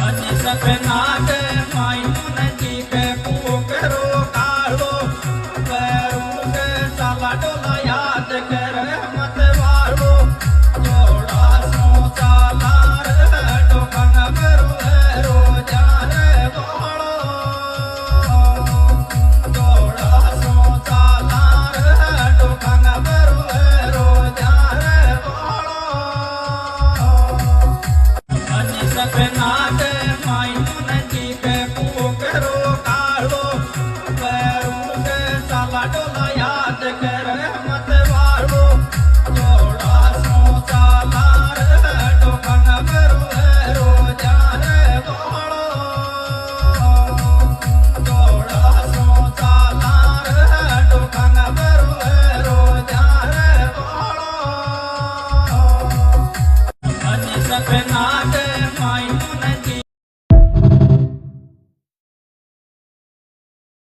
હજી સપના કે માયનું નજી કે પૂકરો કાળો પેરું કે સાલા ડોલા યાદ કરે મત વાળો જોડા સો ચાલા રે ડોકન કરું રોજા રે વાળો જોડા સો ચાલા રે ડોકન કરું રોજા રે વાળો હજી સપના કે માયનું નજી કે પૂકરો કાળો પેરું કે સાલા ડોલા યાદ કરે મત વાળો જોડા સો ચાલા રે ડોકન કરું રોજા રે વાળો જોડા સો ચાલા રે ડોકન કરું રોજા રે વાળો હજી સપના કે માયનું નજી